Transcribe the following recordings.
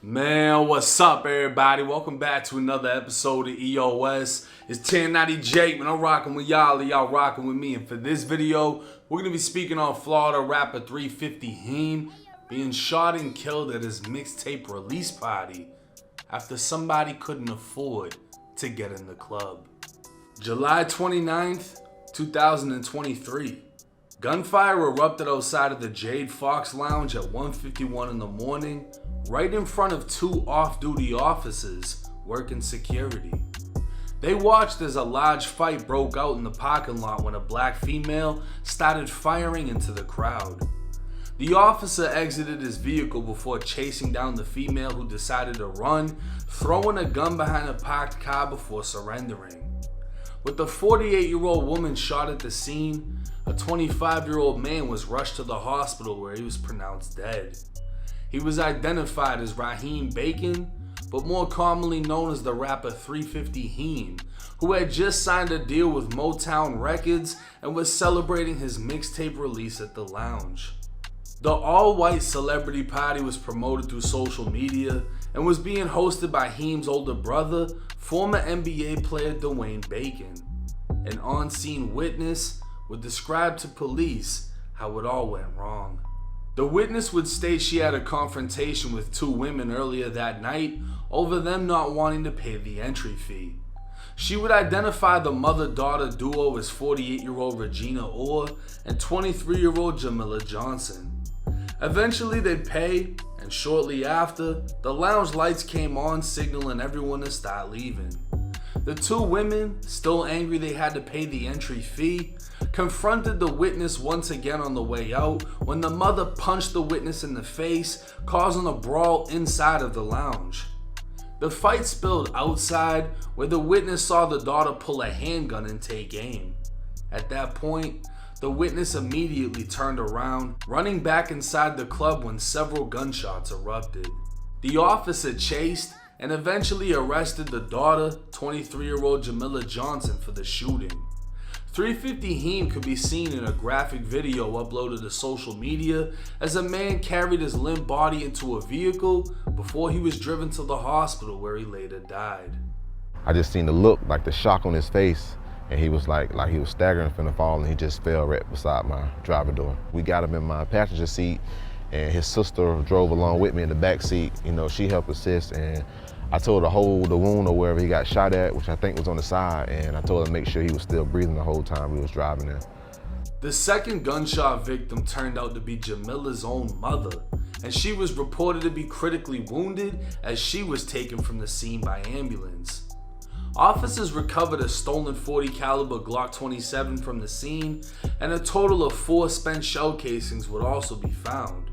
Man, what's up, everybody? Welcome back to another episode of EOS. It's 1090 Jake, man. I'm rocking with y'all, and y'all rocking with me. And for this video, we're gonna be speaking on Florida rapper 350 Heem being shot and killed at his mixtape release party after somebody couldn't afford to get in the club. July 29th, 2023. Gunfire erupted outside of the Jade Fox Lounge at 1:51 in the morning, right in front of two off-duty officers working security. They watched as a large fight broke out in the parking lot when a black female started firing into the crowd. The officer exited his vehicle before chasing down the female, who decided to run, throwing a gun behind a parked car before surrendering. With the 48-year-old woman shot at the scene, a 25-year-old man was rushed to the hospital where he was pronounced dead. He was identified as Raheem Bacon, but more commonly known as the rapper 350 Heem, who had just signed a deal with Motown Records and was celebrating his mixtape release at the lounge. The all-white celebrity party was promoted through social media and was being hosted by Heem's older brother, former NBA player Dwayne Bacon. An on-scene witness would describe to police how it all went wrong. The witness would state she had a confrontation with two women earlier that night over them not wanting to pay the entry fee. She would identify the mother-daughter duo as 48-year-old Regina Orr and 23-year-old Jamila Johnson. Eventually they'd pay, and shortly after, the lounge lights came on, signaling everyone to start leaving. The two women, still angry they had to pay the entry fee, confronted the witness once again on the way out when the mother punched the witness in the face, causing a brawl inside of the lounge. The fight spilled outside, where the witness saw the daughter pull a handgun and take aim. At that point, the witness immediately turned around, running back inside the club when several gunshots erupted. The officer chased and eventually arrested the daughter, 23-year-old Jamila Johnson, for the shooting. 350 Heem could be seen in a graphic video uploaded to social media as a man carried his limp body into a vehicle before he was driven to the hospital, where he later died. I just seen the look, like the shock on his face, and he was like he was staggering, finna fall, and he just fell right beside my driver door. We got him in my passenger seat, and his sister drove along with me in the back seat. You know, she helped assist, and I told her to hold the wound or wherever he got shot at, which I think was on the side, and I told her to make sure he was still breathing the whole time we was driving there. The second gunshot victim turned out to be Jamila's own mother, and she was reported to be critically wounded as she was taken from the scene by ambulance. Officers recovered a stolen .40 caliber Glock 27 from the scene, and a total of 4 spent shell casings would also be found.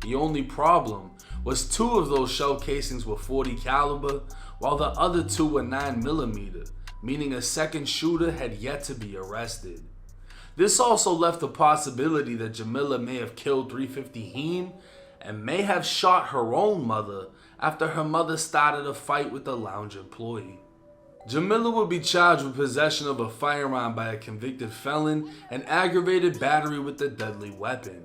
The only problem was 2 of those shell casings were .40 caliber, while the other 2 were 9mm, meaning a second shooter had yet to be arrested. This also left the possibility that Jamila may have killed 350 Heem and may have shot her own mother after her mother started a fight with the lounge employee. Jamila would be charged with possession of a firearm by a convicted felon and aggravated battery with a deadly weapon.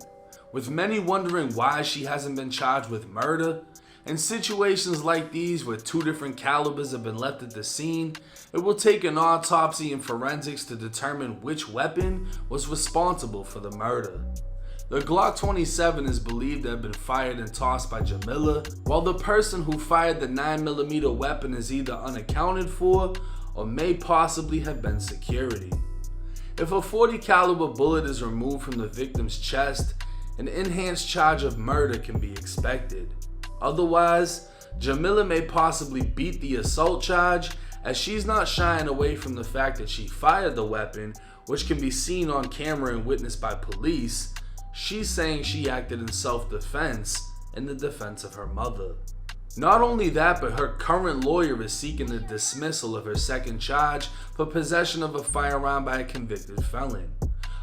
With many wondering why she hasn't been charged with murder, in situations like these where 2 different calibers have been left at the scene, it will take an autopsy and forensics to determine which weapon was responsible for the murder. The Glock 27 is believed to have been fired and tossed by Jamila, while the person who fired the 9mm weapon is either unaccounted for or may possibly have been security. If a .40 caliber bullet is removed from the victim's chest, an enhanced charge of murder can be expected. Otherwise, Jamila may possibly beat the assault charge, as she's not shying away from the fact that she fired the weapon, which can be seen on camera and witnessed by police. She's saying she acted in self-defense in the defense of her mother. Not only that, but her current lawyer is seeking the dismissal of her second charge for possession of a firearm by a convicted felon.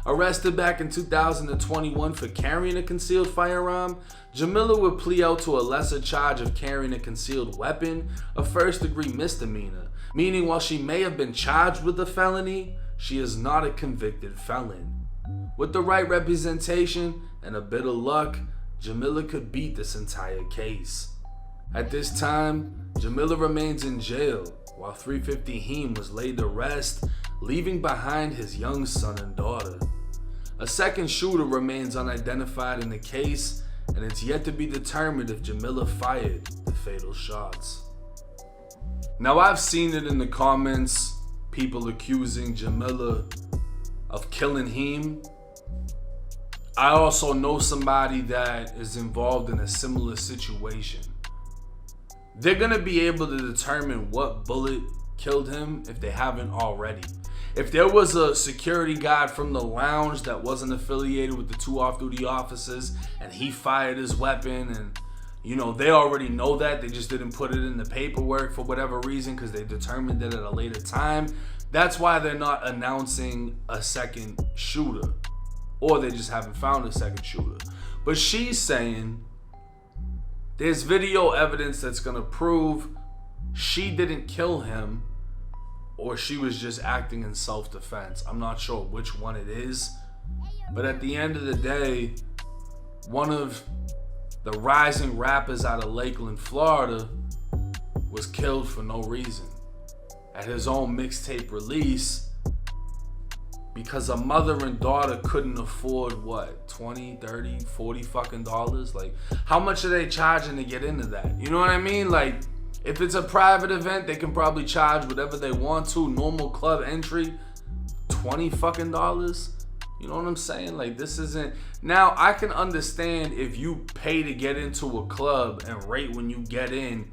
Arrested back in 2021 for carrying a concealed firearm, Jamila would plea out to a lesser charge of carrying a concealed weapon, a first-degree misdemeanor, meaning while she may have been charged with a felony, she is not a convicted felon. With the right representation and a bit of luck, Jamila could beat this entire case. At this time, Jamila remains in jail while 350 Heem was laid to rest, leaving behind his young son and daughter. A second shooter remains unidentified in the case, and it's yet to be determined if Jamila fired the fatal shots. Now, I've seen it in the comments, people accusing Jamila of killing Heem. I also know somebody that is involved in a similar situation. They're gonna be able to determine what bullet killed him if they haven't already. If there was a security guard from the lounge that wasn't affiliated with the two off-duty officers and he fired his weapon, and they already know that, they just didn't put it in the paperwork for whatever reason because they determined it at a later time. That's why they're not announcing a second shooter, or they just haven't found a second shooter. But she's saying there's video evidence that's gonna prove she didn't kill him, or she was just acting in self-defense. I'm not sure which one it is, but at the end of the day, one of the rising rappers out of Lakeland, Florida, was killed for no reason at his own mixtape release because a mother and daughter couldn't afford what, 20, 30, 40 fucking dollars? Like, how much are they charging to get into that? You know what I mean? Like, if it's a private event, they can probably charge whatever they want to. Normal club entry, $20 fucking dollars. You know what I'm saying? Like, this isn't. Now, I can understand if you pay to get into a club and right when you get in,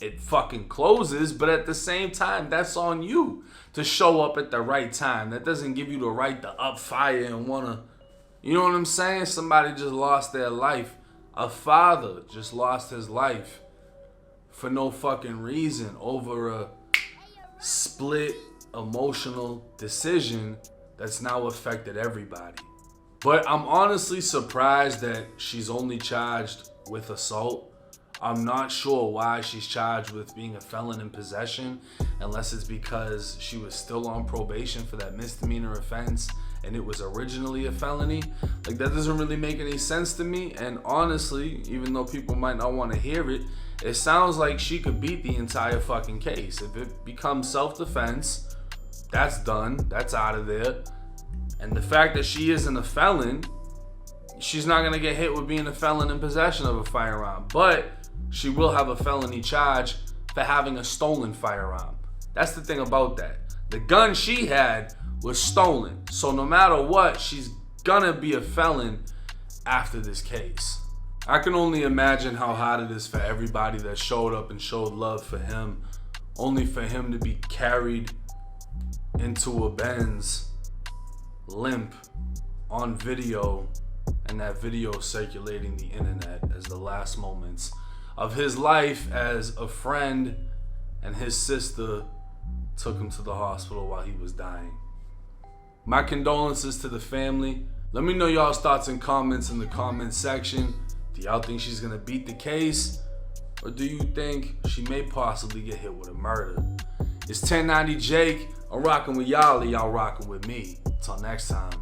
it fucking closes, but at the same time, that's on you to show up at the right time. That doesn't give you the right to up fire and wanna, you know what I'm saying? Somebody just lost their life. A father just lost his life for no fucking reason over a split emotional decision that's now affected everybody. But I'm honestly surprised that she's only charged with assault. I'm not sure why she's charged with being a felon in possession, unless it's because she was still on probation for that misdemeanor offense and it was originally a felony. Like, that doesn't really make any sense to me. And honestly, even though people might not want to hear it, it sounds like she could beat the entire fucking case. If it becomes self-defense, that's done, that's out of there. And the fact that she isn't a felon, she's not gonna get hit with being a felon in possession of a firearm, but she will have a felony charge for having a stolen firearm. That's the thing about that. The gun she had was stolen. So no matter what, she's gonna be a felon after this case. I can only imagine how hard it is for everybody that showed up and showed love for him, only for him to be carried into a Benz limp on video, and that video circulating the internet as the last moments of his life as a friend and his sister took him to the hospital while he was dying. My condolences to the family. Let me know y'all's thoughts and comments in the comment section. Do y'all think she's gonna beat the case? Or do you think she may possibly get hit with a murder? It's 1090 Jake. I'm rocking with y'all, and y'all rocking with me. Till next time.